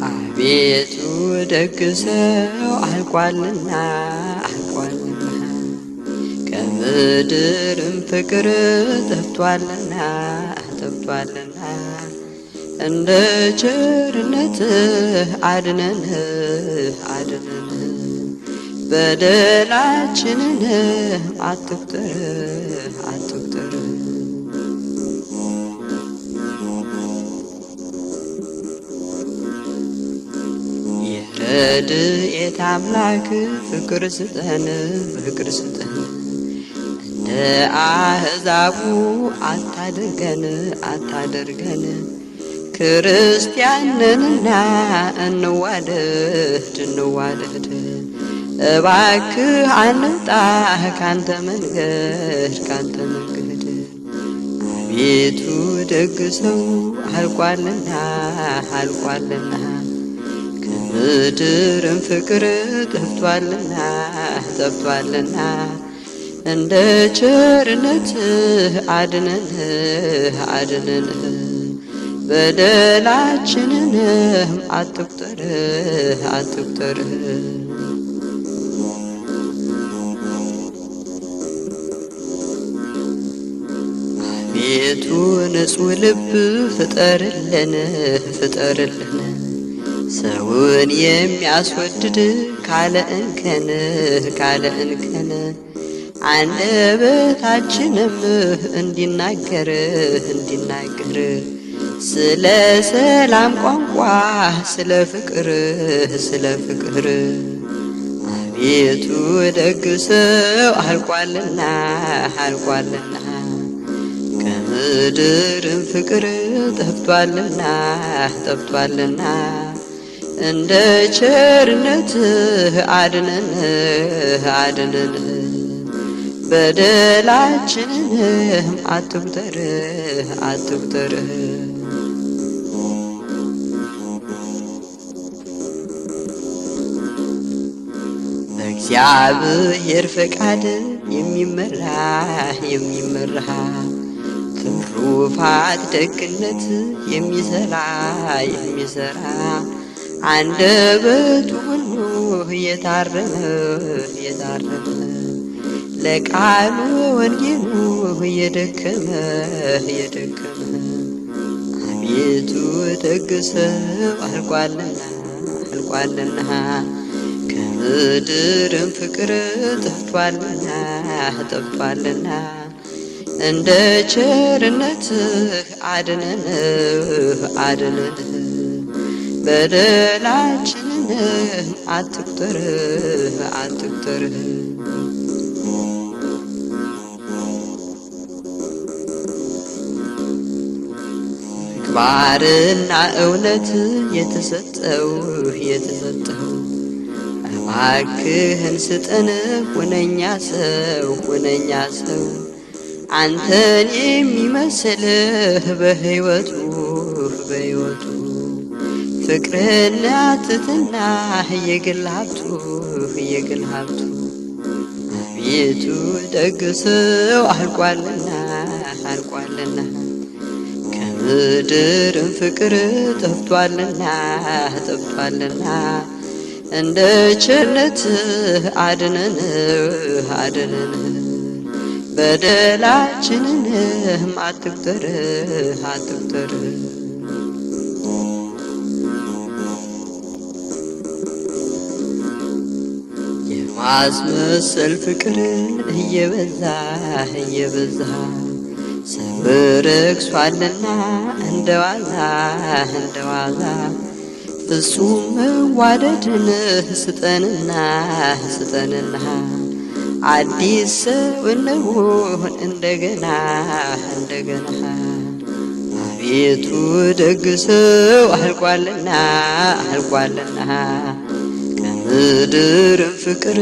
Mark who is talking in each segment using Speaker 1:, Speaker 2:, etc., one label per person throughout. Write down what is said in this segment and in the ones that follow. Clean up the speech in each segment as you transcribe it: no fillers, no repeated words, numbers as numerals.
Speaker 1: አቤቱ ደግ ሰው አልቋልና ከምድርም ፍቅር ጠፍቷልና እንደ ቸርነትህ አድነን በደላችንን አትቁጠር የረድኤት አምላክ ፍቅር ስጠን እንደ አሕዛቡ አታደርገን ክርስቲያንንና እንዋደድ እባክህ አንውጣ ካንተ መንገድ አቤቱ ደግ ሰው አልቋልና ከምድርም ፍቅር ጠፍቷልና እንደ ቸርነትህ አድነን በደላችንንም አትቁጠር አቤቱ ንጹሕ ልብ ፍጠርልን ሰውን የሚያስወድድ ካለ እንከን አንደበታችንም እንዲናገር ስለ ሰላም ቋንቋ ስለ ፍቅር አቤቱ ደግ ሰው አልቋልና ከምድርም ፍቅር ጠፍቷልና እንደ ቸርነትህ አድነን በደላችንንም አትቁጠር በእግዚአብሔር ፈቃድ የሚመራ ትሩፋት ደግነት የሚሰራ አንደበቱ ሁሉ የታረመ ለቃሉ ወንጌሉ የደከመ አቤቱ ደግ ሰው አልቋልና ከምድርም ፍቅር ጠፍቷልና እንደ ቸርነትህ አድነን በደላችንን አትቁጠር ምግባርና እውነት የተሰጠው እባክህን ስጠን ሁነኛ ሰው አንተን የሚመስልህ በሕይወቱ ፍቅርና ትሕትና የግል ሀብቱ አቤቱ ደግ ሰው አልቋልና ከምድርም ፍቅር ጠፍቷልና እንደ ቸርነትህ አድነን በደላችንንም አትቁጠር የማስመሰል ፍቅር እየበዛ ሰው ረክሷልና እንደዋዛ ፍጹም መዋደድን ስጠንና አዲስ ሰው እንሁን እንደገና አቤቱ ደግ ሰው አልቋልና ከምድርም ፍቅር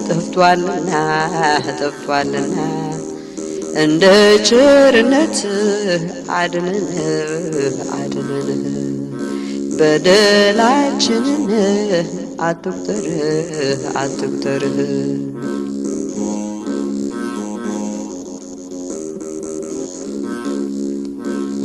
Speaker 1: ጠፍቷልና እንደ ቸርነትህ አድነን በደላችንን አትቁጠርህ አትቁጠርህ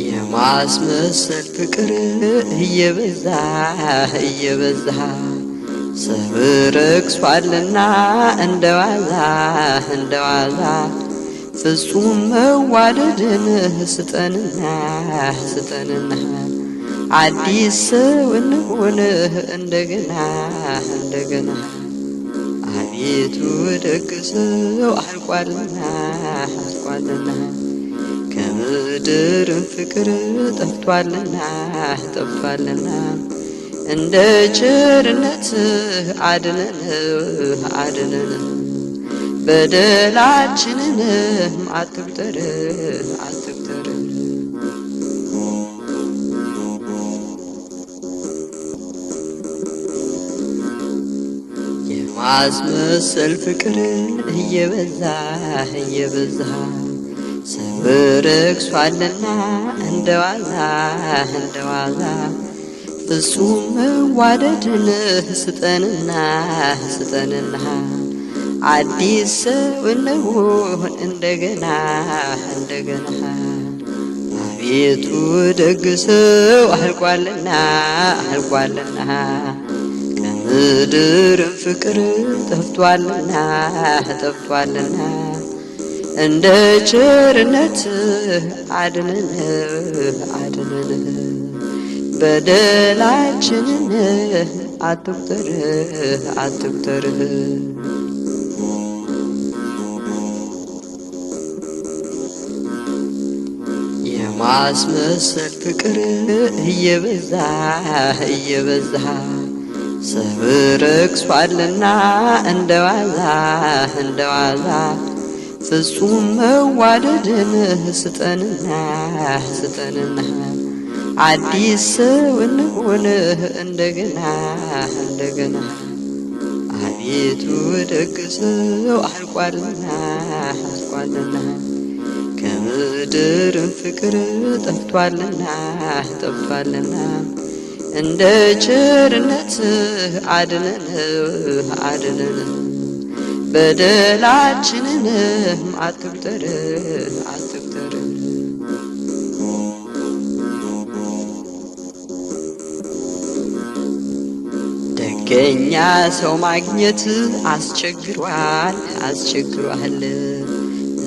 Speaker 1: የማስመሰል ፍቅር እየበዛ እየበዛ ሰው ረክሷልና እንደዋዛ እንደዋዛ ፍጹም መዋደድን ስጠንና ስጠንና አዲስ ሰው እንሁን እንደገና እንደገና አቤቱ ደግ ሰው አልቋልና አልቋልና ከምድር ፍቅር ጠፍቷልና ጠፍቷልና እንደ ቸርነትህ አድነን አድነን በደላችንንም አትቁጠር አትቁጠር የማስመሰል ፍቅር እየበዛ እየበዛ ሰው ረክሷልና እንደዋዛ እንደዋዛ ፍጹም መዋደድን ስጠንና ስጠንና አዲስ ሰው እንሁን እንደገና እንደገና አቤቱ ደግ ሰው አልቋልና አልቋልና ከምድርም ፍቅር ጠፍቷልና ጠፍቷልና እንደ ቸርነትህ አድነን አድነን በደላችንን አትቁጠር አትቁጠር የማስመሰል ፍቅር እየበዛ እየበዛ ሰው ረክሷልና እንደዋዛ እንደዋዛ ፍጹም መዋደድን ስጠንና ስጠንና አዲስ ሰው እንሁን እንደገና እንደገና አቤቱ ደግ ሰው አልቋልና አልቋልና ከምድርም ፍቅር ጠፍቷልና ጠፍቷልና እንደ ቸርነትህ አድነን አድነን በደላችንንም አትቁጠር አትቁጠር ደገኛ ሰው ማግኘት አስቸግሯል አስቸግሯል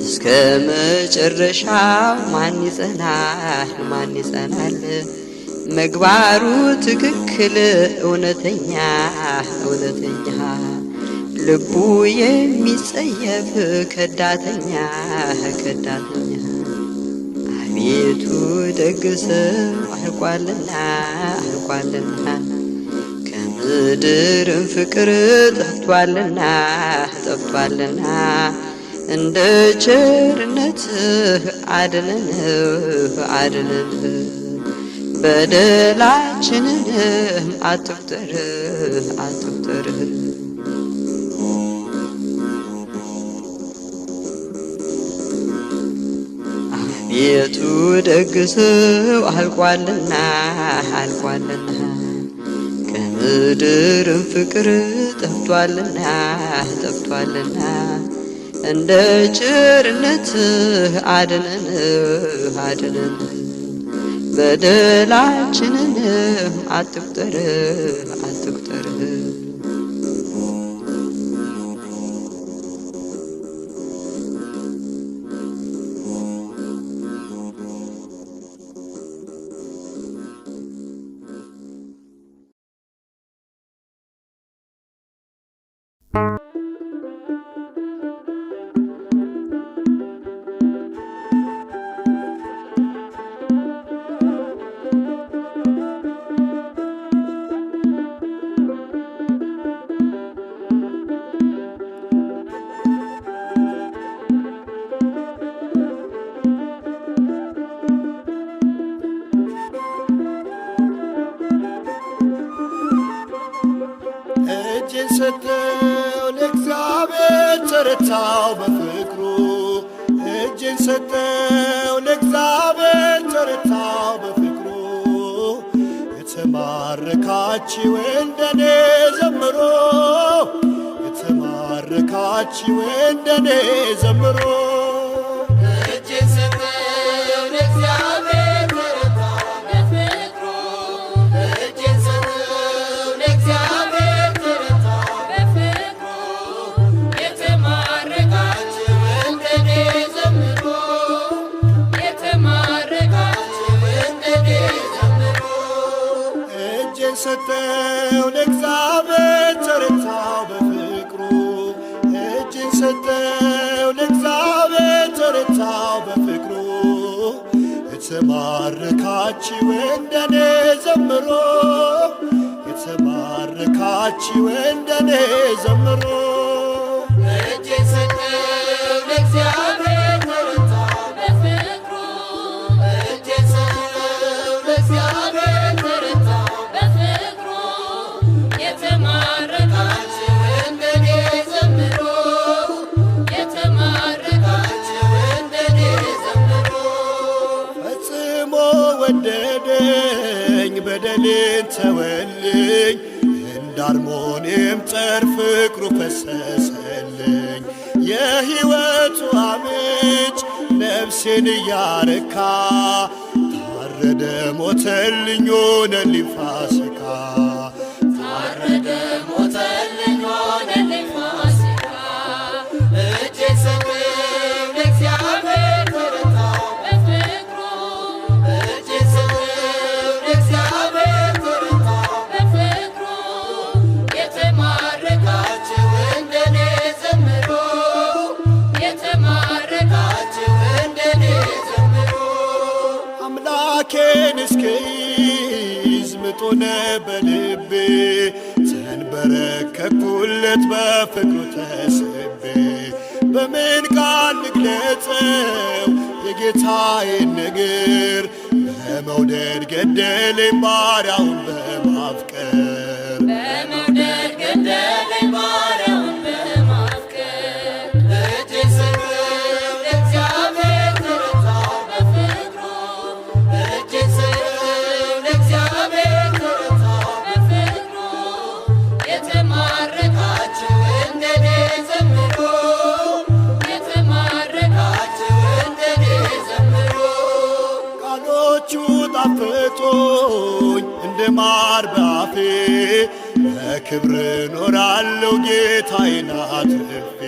Speaker 1: እስከ መጨረሻው ማን ይጸናል ማን ይጸናል ምግባሩ ትክክል እውነተኛ እውነተኛ ልቡ የሚጸየፍ ከዳተኛ ከዳተኛ አቤቱ ደግ ሰው አልቋልና አልቋልና ከምድርም ፍቅር ጠፍቷልና ጠፍቷልና እንደ ቸርነትህ አድነን አድነን በደላችንንም አትቁጠር አትቁጠር አቤቱ ደግ ሰው አልቋልና አልቋልና ከምድርም ፍቅር ጠፍቷልና ጠፍቷልና እንደ ቸርነትህ አድነን አድነን በደላችንንም አትቁጠር አትቁጠር
Speaker 2: ሰጠው ለእግዚአብሔር ተረታው በፍቅሩ እጄን ሰጠው ለእግዚአብሔር ተረታው በፍቅሩ የተማረካችሁ እንደኔ ዘምሮ የተማረካችሁ እንደኔ ዘምሮ
Speaker 3: እጄን ሰጠው ለእግዚአብሔር ተረታው በፍቅሩ እጄን ሰጠው ለእግዚአብሔር ተረታው በፍቅሩ የተማረካችሁ እንደኔ ዘምሮ የተማረካችሁ እንደኔ ዘምሮ
Speaker 2: እጄን ሰጠው ለእግዚአብሔር ተረታው በፍቅሩ እጄን ሰጠው ለእግዚአብሔር ተረታው በፍቅሩ የተማረካችሁ እንደኔ ዘምሮ የተማረካችሁ እንደኔ ዘምሮ
Speaker 3: እጄን ሰጠው ለእግዚአብሔር ተረታው በፍቅሩ እጄን ሰጠው ለእግዚአብሔር ተረታው በፍቅሩ የተማረካችሁ እንደኔ ዘምሮ የተማረካችሁ እንደኔ ዘምሮ
Speaker 2: ፈጽሞ ወደደኝ በደሌን ተወልኝ እንደ አርሞንዔም ጠር ፍቅሩ ፈሰሰልኝ የሕይወቱ ምንጭ ነፍሴን እያረካ ታረደ ሞተልኝ ሆነልኝ ፋሲካ
Speaker 3: ታረደ ሞተልኝ ሆነልኝ ፋሲካ እጄን ሰጠው ለእግዚአብሔር ተረታው በፍቅሩ እጄን ሰጠው ለእግዚአብሔር ተረታው በፍቅሩ የተማረካችሁ እንደኔ ዘምሮ የተማረካችሁ እንደኔ ዘምሮ
Speaker 2: አምላኬን እስክይዝ ምጦነ በልቤ ተንበረከኩለት በፍቅሩ ተስቤ በምን ቃል ልግለጸው የጌታዬን ነገር በመውደድ ገደለኝ ባሪያውን በማፍቀር
Speaker 3: በመውደድ ገደለኝ ባሪያውን በማፍቀር እጄን ሰጠው ለእግዚአብሔር ተረታው በፍቅሩ እጄን ሰጠው ለእግዚአብሔር ተረታው በፍቅሩ የተማረካችሁ እንደኔ ዘምሮ የተማረካችሁ እንደኔ ዘምሮ
Speaker 2: ቃሎቹ ጣፈጦኝ እንደ ማር በአፌ በክብር ኖራለሁ ጌታዬን አትርፌ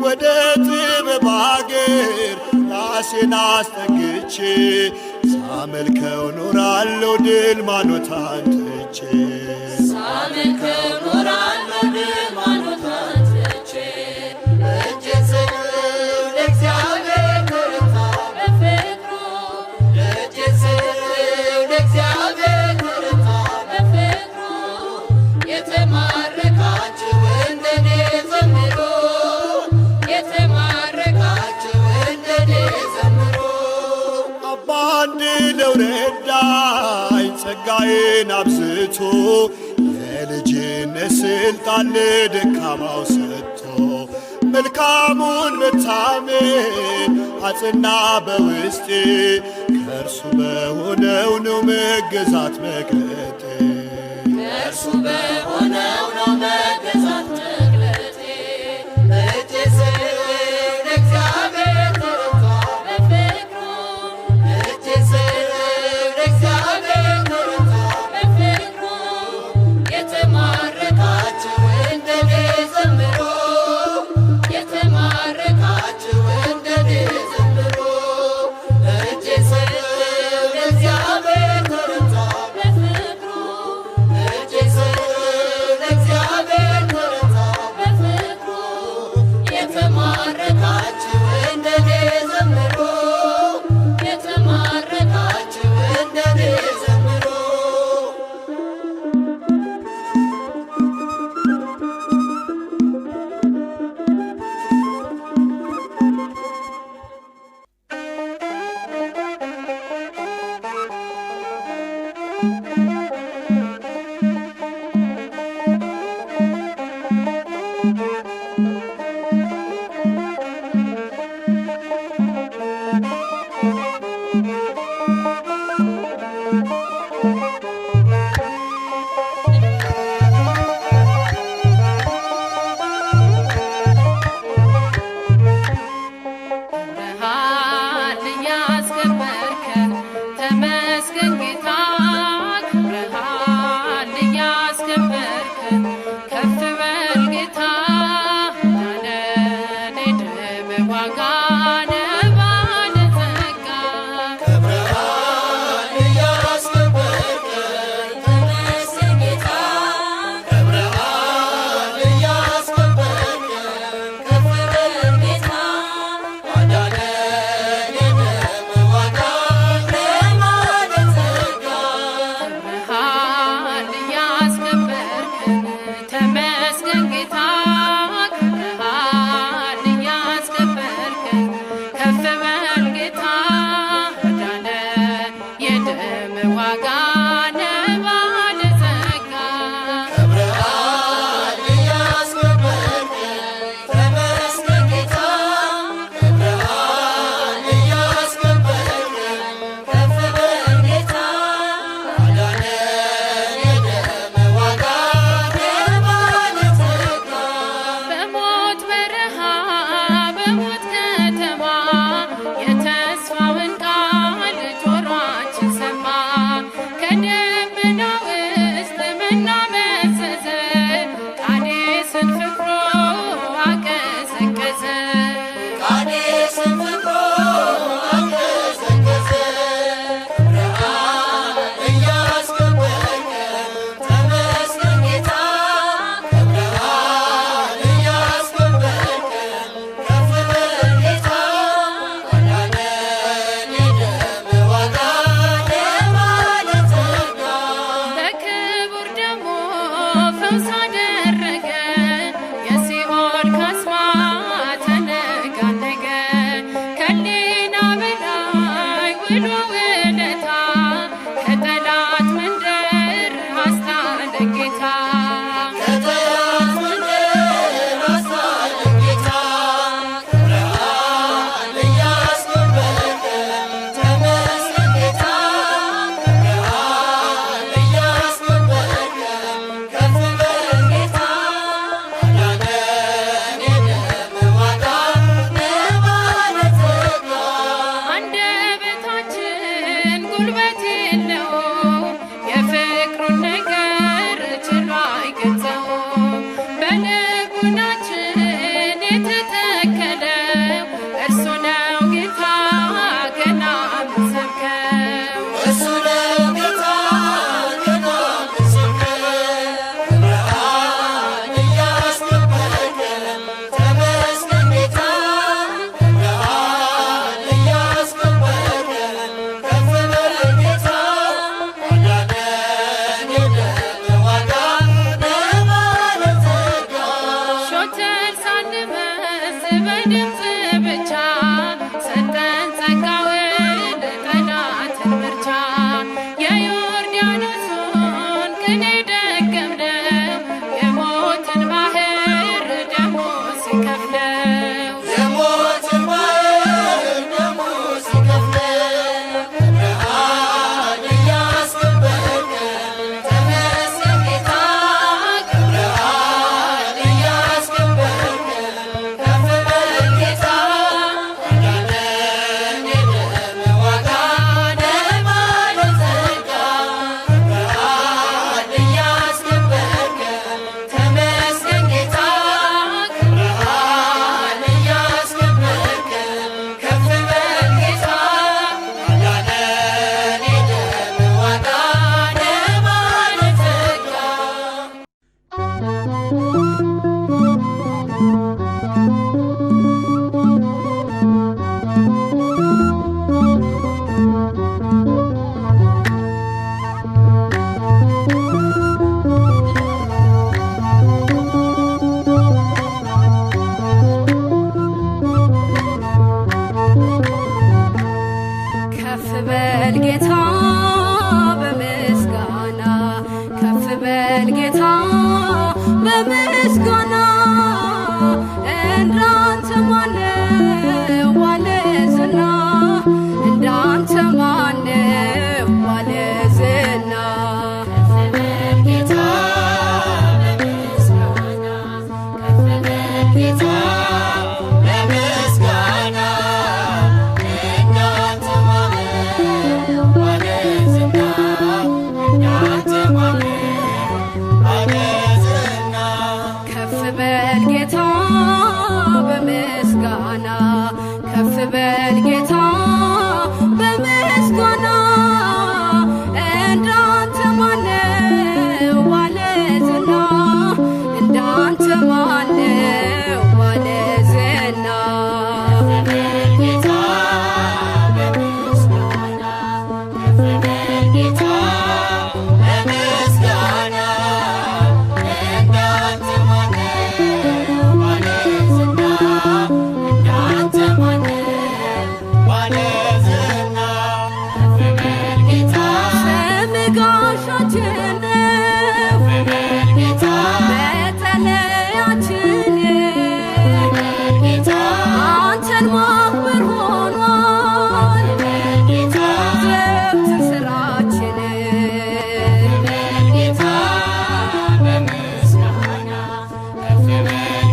Speaker 2: ወደ ጥበብ አገር ራሴን አስጠግቼ ሳመልከው ኖራለሁ ድል ማኖታን ትቼ
Speaker 3: ሳመልከው ኖራለሁ ድል ማኖታን ትቼ እጄን ሰጠው ለእግዚአብሔር ተረታው በፍቅሩ እጄን ሰጠው ለእግዚአብሔር ተረታው በፍቅሩ የተማረካችሁ እንደኔ ዘምሮ የተማረካችሁ እንደኔ ዘምሮ
Speaker 2: አባ እንድለው ረዳኝ ጸጋዬን አብዝቶ የልጅነት ስልጣን ለደካማው ሰጥቶ መልካሙን መታመን አጽና በውስጤ ከእርሱ በሆነው ነው መገዛት መግለጤ
Speaker 3: እርሱ በሆነው ነው መገዛት መግለጤ እጄን ሰጠው ለእግዚአብሔር ተረታው በፍቅሩ እጄን ሰጠው ለእግዚአብሔር ተረታው በፍቅሩ የተማረካችሁ እንደኔ ዘምሮ የተማረካችሁ እንደኔ ዘምሮ እጄን ሰጠው ለእግዚአብሔር ተረታው በፍቅሩ እጄን ሰጠው ለእግዚአብሔር ተረታው በፍቅሩ የተማረካችሁ እንደኔ ዘምሮ የተማረካችሁ እንደኔ ዘምሮ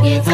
Speaker 3: ጌታ